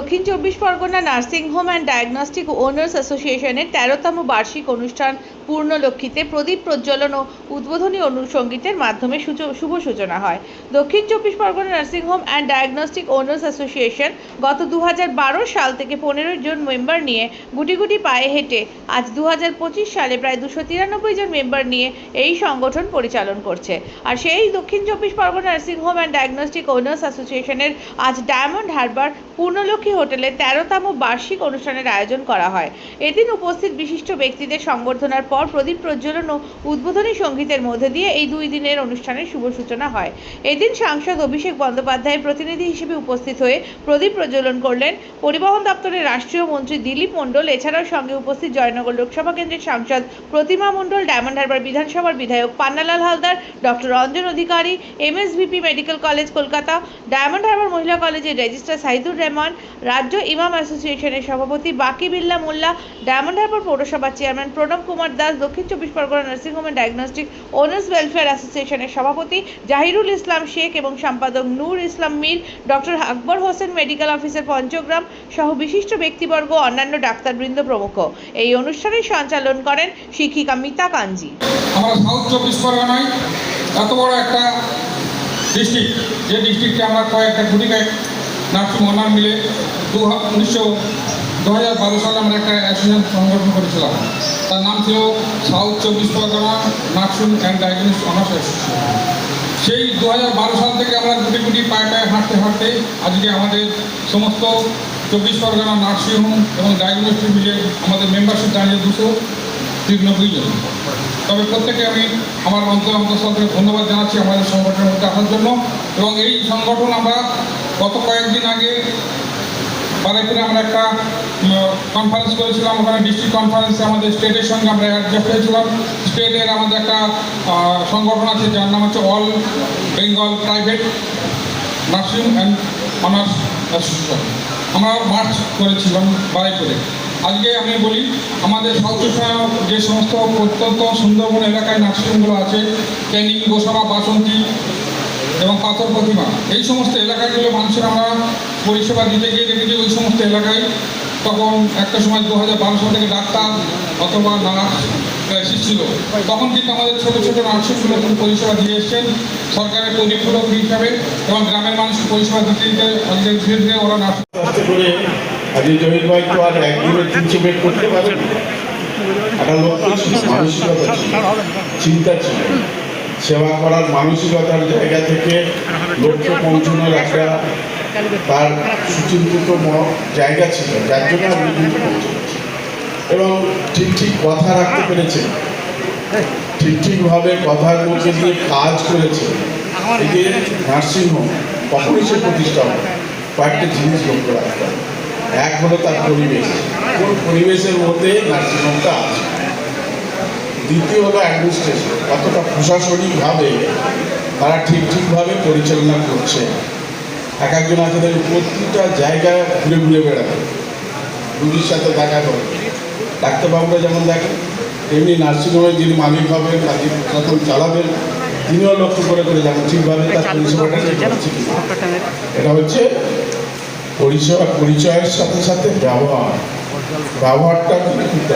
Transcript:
দক্ষিণ চব্বিশ Pargana nursing home and diagnostic owners অ্যাসোসিয়েশনের 13তম বার্ষিক অনুষ্ঠান পূর্ণলক্ষীতে প্রদীপ প্রজ্বলন ও উদ্বোধনী অনুসঙ্গীতের মাধ্যমে শুভ সূচনা হয়। দক্ষিণ চব্বিশ Pargana nursing home and diagnostic owners association গত 2012 সাল থেকে 15 জন মেম্বার নিয়ে গুটি গুটি পায়ে হেঁটে আজ 2025 সালে প্রায় 293 জন মেম্বার নিয়ে এই সংগঠন পরিচালন করছে। আর সেই দক্ষিণ চব্বিশ Pargana nursing home and diagnostic owners অ্যাসোসিয়েশনের আজ ডায়মন্ড হারবার পূর্ণলক্ষী হোটেলে 13তম বার্ষিক অনুষ্ঠানের আয়োজন করা হয়। এদিন উপস্থিত বিশিষ্ট ব্যক্তিদের সংবর্ধনার পর প্রদীপ প্রজ্বলন ও উদ্বোধনী সঙ্গীতের মধ্যে দিয়ে এই 2 দিনের অনুষ্ঠানের শুভ সূচনা হয়। এদিন সাংসদ অভিষেক বন্দ্যোপাধ্যায়ের প্রতিনিধি হিসেবে উপস্থিত হয়ে প্রদীপ প্রজ্বলন করলেন পরিবহন দপ্তরের রাষ্ট্রীয় মন্ত্রী দিলীপ মণ্ডল। এছাড়াও সঙ্গে উপস্থিত জয়নগর লোকসভা কেন্দ্রের সাংসদ প্রতিমা মণ্ডল, ডায়মন্ড হারবার বিধানসভার বিধায়ক Pannalal Haldar, doctor Ranjan Adhikari, MSVP medical college Kolkata, Diamond Harbour মহিলা কলেজের রেজিস্ট্রার সাইদুর রহমান, রাজ্য ইমাম অ্যাসোসিয়েশনের সভাপতি বাকি বিল্লা মোল্লা, ডায়মন্ড হারবার পৌরসভার চেয়ারম্যান প্রণব কুমার দাস, দক্ষিণ চব্বিশ Pargana nursing home and diagnostic owners welfare অ্যাসোসিয়েশনের সভাপতি জাহিরুল ইসলাম শেখ এবং সম্পাদক নূর ইসলাম Mir, doctor Akbar Hossain medical officer Panchagram সহ বিশিষ্ট ব্যক্তিবর্গ, অন্যান্য ডাক্তারবৃন্দ প্রমুখ। এই অনুষ্ঠানের সঞ্চালন করেন শিক্ষিকা মিতা কাঞ্জি। আমরা সাউথ চব্বিশ পরগনায় এত বড় একটা ডিস্ট্রিক্ট, যে ডিস্ট্রিক্টে আমরা কয়েকটা নার্সিং ওনার মিলে 2012 সালে আমরা একটা অ্যাসোসিয়েশন সংগঠন করেছিলাম। তার নাম ছিল সাউথ চব্বিশ Pargana nursing and diagnostic owners association. সেই 2012 সাল থেকে আমরা গুটি গুটি পায়ে পায়ে হাঁটতে হাঁটতে আজকে আমাদের সমস্ত 24 পরগনা নার্সিং হোম এবং ডায়াগনস্টিক মিলে আমাদের মেম্বারশিপ দাঁড়িয়ে 293 জন। তবে প্রত্যেকে আমি আমার অন্তঃস্থল থেকে ধন্যবাদ জানাচ্ছি আমাদের সংগঠনের মধ্যে আসার জন্য। এবং এই সংগঠন আমরা গত কয়েকদিন আগে বারাইপুরে আমরা একটা কনফারেন্স করেছিলাম। ওখানে ডিস্ট্রিক্ট কনফারেন্সে আমাদের স্টেটের সঙ্গে আমরা অ্যাডজাস্ট হয়েছিলাম। স্টেটের আমাদের একটা সংগঠন আছে যার নাম হচ্ছে all Bengal private nursing and honours association. আমরা মার্চ করেছিলাম বারাইপুরে। আজকে আমি বলি আমাদের সাউথে যে সমস্ত প্রত্যন্ত সুন্দরবন এলাকায় নার্সিংহোমগুলো আছে, ক্যানিং, গোসাবা, বাসন্তী এবং পাথর প্রতিমা, এই সমস্ত এলাকাগুলো মানুষের আমরা পরিষেবা দিতে গিয়ে দেখেছি ওই সমস্ত এলাকায় তখন একটা সময় 2012 সাল থেকে ডাক্তার অথবা নার্স এসেছিল। তখন কিন্তু আমাদের ছোটো ছোটো নার্সিংগুলো কিন্তু পরিষেবা দিয়ে এসছেন সরকারের পরিপূরক হিসাবে, এবং গ্রামের মানুষকে পরিষেবা দিতে দিতে আজকে ধীরে ধীরে ওরা নার্স করে আজকে জহির ভাই তো আর একদিনে 300 বেড করতে পারেন। একটা লক্ষ্য ছিল, মানসিকতা ছিল, চিন্তা ছিল, সেবা করার মানসিকতার জায়গা থেকে লক্ষ্যে পৌঁছানোর একটা তার সুচিন্তিত জায়গা ছিল, যার জন্য আপনি কিন্তু পৌঁছেছি এবং ঠিক কথা রাখতে পেরেছে, ঠিকভাবে কথার মধ্যে দিয়ে কাজ করেছে। এই যে নার্সিংহোম কখনই সে প্রতিষ্ঠা হয়, কয়েকটা জিনিস লক্ষ্য রাখতে হবে। এক হলো তার পরিবেশ, কোন পরিবেশের মধ্যে নার্সিংহোমটা আছে। দ্বিতীয় হলো অ্যাডমিনিস্ট্রেশন, কতটা প্রশাসনিকভাবে তারা ঠিকভাবে পরিচালনা করছে। একজন আছে প্রতিটা জায়গায় ঘুরে ঘুরে বেড়াবে, রুগীর সাথে দেখা করে। ডাক্তারবাবুরা যেমন দেখেন, তেমনি নার্সিংহোমের যিনি মালিক হবেন বা যিনি প্রশাসন চালাবেন, তিনিও লক্ষ্য করে যেমন ঠিকভাবে তার পরিষেবাটা করছে। এটা হচ্ছে পরিষেবা, পরিচয়ের সাথে সাথে ব্যবহারটা কিন্তু